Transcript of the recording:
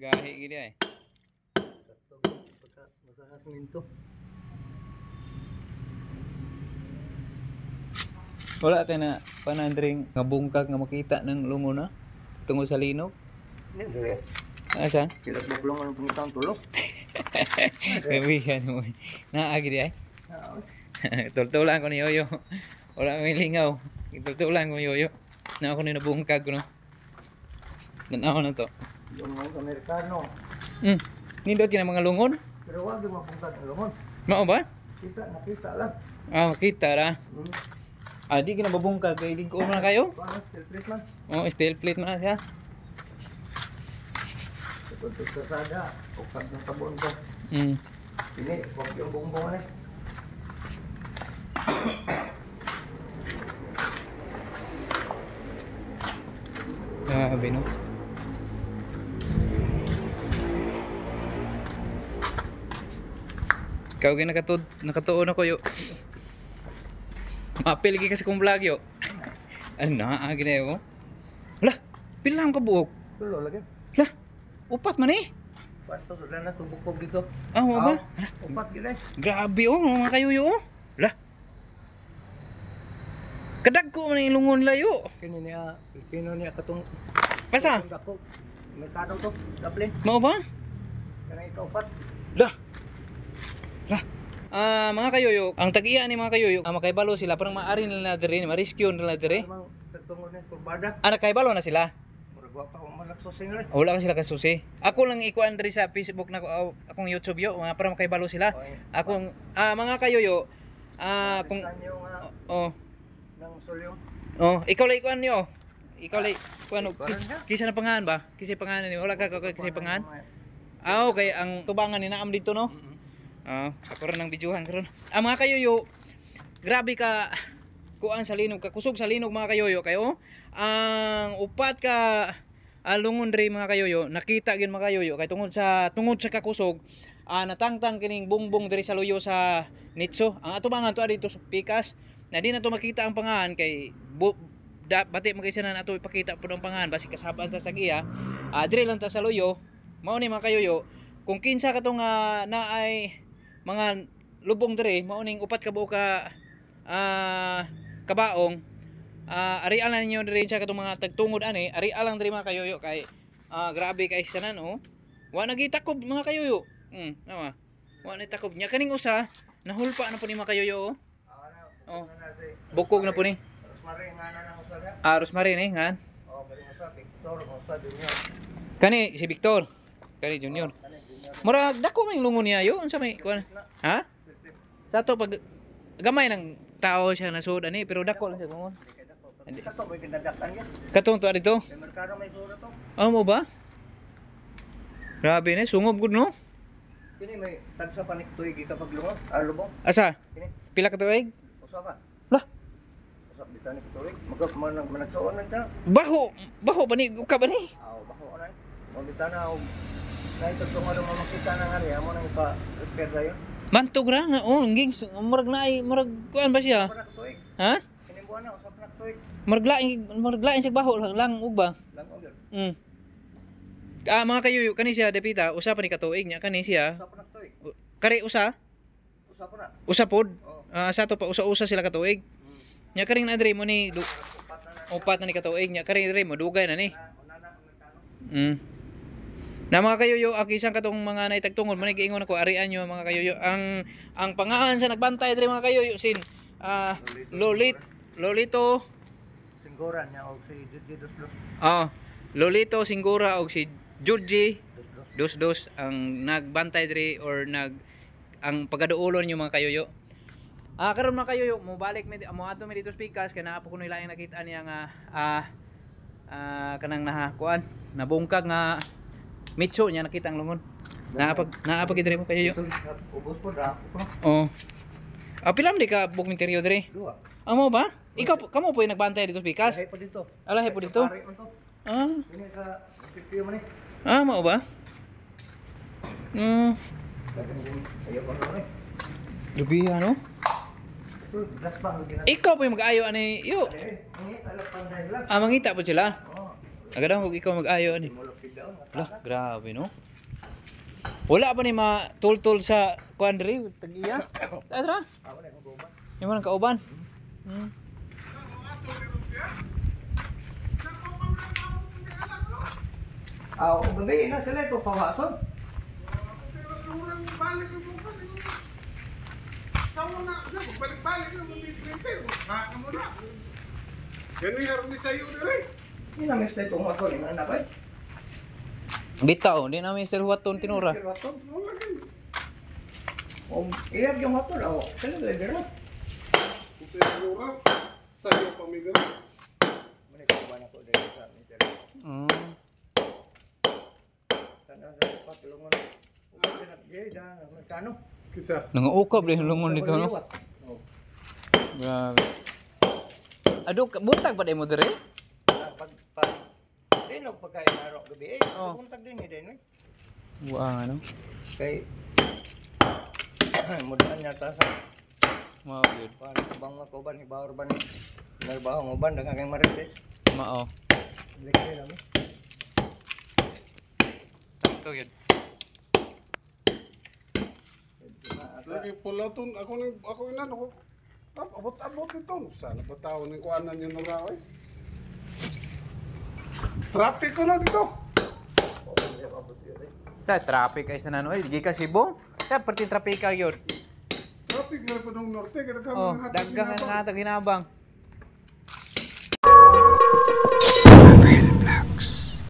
Gahi gini ay. Masahas minto. Wala tayo na panandring nga bungkag nga makita ng lungo na tungod sa linog. Hindi, dire. Asa? Sila buklong ang pangitang tulog. Kabihan mo. Naagi di ay. Tultulan ko ni Yoyo. Wala may lingaw. Tultulan ko ni Yoyo. Na ako ni nabungkag ko no. Nanaw na to. Yung mga Amerikano. Nindot kina mga lungon. Pero wag yung mapungkag ang lumon. Mao ba? Nakita lang. Ah, makita ra. Ah, di kinababungkag kay di ko na kayo. Paano? Steel plate man. Oh, steel plate man siya. Tutup sa sada. Ukap ng sabon ko. Mm. Ini, wag yung bongbong eh. Grabe no. Ikaw kay nakatuon ako yo. Mapil lagi kasi kong vlog yo. Ano na agi na yo. Lah, pilang ka buok. Tulo lagi. Lah, upat man eh. Pasto sudah na tubukog dito. Ah, mo ba? Upat gila. Grabe oh, mga kayuyo oh. Lah. Kadag ko man yung lungon layo. Kini niya, Pilipino niya katong Basa? dako. Merkado to, Dublin. Mao ba? Kana ito upat. Lah. Lah. Mga kayuyo, ang tag-iya ni mga kayuyo, makaibalo sila parang maari nila diri, ma-rescue nila diri. Mang tungod ni kurbada. Nakaibalo na sila. Murag wa pa ko malakso singre. Wala ka sila kasusi. Ako lang ikuan diri sa Facebook na akong YouTube yo, mga para makaibalo sila. Akong mga kayuyo, kung Nang sulyong. ikaw lang ikuan niyo. Ikaw lang kuan kisa na pangalan ba? Kisa pangalan ni wala ka kisa pangalan. Okay, ang tubangan ni naam dito no. Ako rin ng bidyuhan karon. Mga kayuyo, grabe ka kuan sa linog, kusog sa linog mga kayuyo kayo. Ang upat ka lungon diri mga kayuyo, nakita gyud mga kayuyo kay tungod sa kakusog, natangtang kining bungbong diri sa luyo sa nitso. Ang atubangan to dito sa pikas. Na di na to makita ang pangahan kay bati magisinan ato ipakita pud ang pangahan basi kasaban ta sa giya. Diri lang ta sa luyo. Mao ni mga kayuyo, kung kinsa ka tong naay mga lubong diri, mao ning upat ka buok ka kabaong, arian na ninyo diri sa katong mga tagtungod ani, arian lang diri mga kayuyo kay grabe kay sanan oh. Wa nagitakob mga kayuyo. Nawa. Wa na takob nya kaning usa nahulpa na po ni mga kayuyo oh. Bukog na po ni. Rosemary nga na nang usa. Rosemary ni ngan. Kani usa Victor, usa Junior. Kani si Victor. Kani Junior. Murag dako man yung lungon niya yo, unsa may kuan? Ha? Sa to pag gamay ng tao siya nasud ani pero dako lang siya lungon. Hindi ka to boy kinadaktan ya. Katong to dito. Sa merkado may sura to. Mo ba? Grabe ni sungob gud no. Kini may tagsa panik tuig kapag lungon. Lubong. Asa? Kini Pila ka tuig? usa ka. Lah. Usa bitani ka tuig. Managsuon na ta. Baho ba ni ka ba ni? Bako na. Mo bitana og nay tugtong ano makita na nga amo nang ipa-repair dayon. Mantog ra nga nging murag naay murag kuan ba siya? Usa ka tuig. Ha? Kini buwan na usa ka tuig. Murag lain siya baho lang ug ba? Lang og. Mga kayuyo kani siya depita usa pa ni katuig nya kani siya. Usa pa na tuig. Kari usa? Usa pa na. Usa pod. Oo. Sa to pa usa sila katuig. Nya karing na diri mo ni upat na ni katuig nya karing diri mo dugay na ni. Una na Amerikano. Na mga kayuyo akisang katong mga naitagtungod man giingon ako arian nyo mga kayuyo ang pangahan sa nagbantay diri mga kayuyo sin Lolito Singgoran niya og si Judy Doslos. Lolito Singgura og si Judy Dos ang nagbantay diri or ang pagaduolon nyo mga kayuyo. Karon mga kayuyo mo balik mo ato mi dito sa pikas kay naa po kuno ilaing nakita niya nga kanang nahakuan nabungkag nga mitso niya nakita ang lungon. Naapag diri mo kayo. Ubos po dra. Pila man di ka buk minteryo diri? Duha. Amo ba? Ikaw kamo po yung nagbantay dito sa pikas? Lahi po dito. Lahi po dito. Ini sa PPO man Mao ba? Ayo ko na Lubi ano? Ikaw po yung mag-ayo ani yo. Mangita lang panday lang. Mangita po sila. Agad kung ikaw mag-ayo ni. Mulupid daw. Wala, grabe no. Wala pa ni matultol sa kuan diri tag-iya. Tara. Ako na yung guban. Yung man kauban. Ah, gabi na sila ito pawason. Yan yung harap ni sayo na rin. Hindi na mister itong waton yung anak ay. Bitaw, di na Mr. Waton tinura. Mister waton. O, iyag yung waton. O, sila leader na. Kung pinagura, sayo pamigan. Muna ikuban ako dahil sa mister. Sana sa patulungan. Magkano? Kisa. Nanguukab rin lungon dito no. Grabe. Ado buntag pa mo dire? Pag tinog pagkain na ro gabi eh. Oh. Puntag din din eh. Buang ano? Kay mudahan yata sa Mao gyud. paano bang makuban ni Bawor ban. Nagbaho mo ban daghang kay Marites. Mao. Lekre kami. Sakto gyud. Lagi pula to, ako ina, ako. Abot-abot ito. Sana ba tao ng kuanan yung naraw eh. Traffic ko na dito. Sa traffic ay sa nanoy, di ka Cebu. Sa perti traffic ka gyud. Traffic na pa ng norte, kada kami Oh, ng hatag daggang ginabang. nga ta ginabang.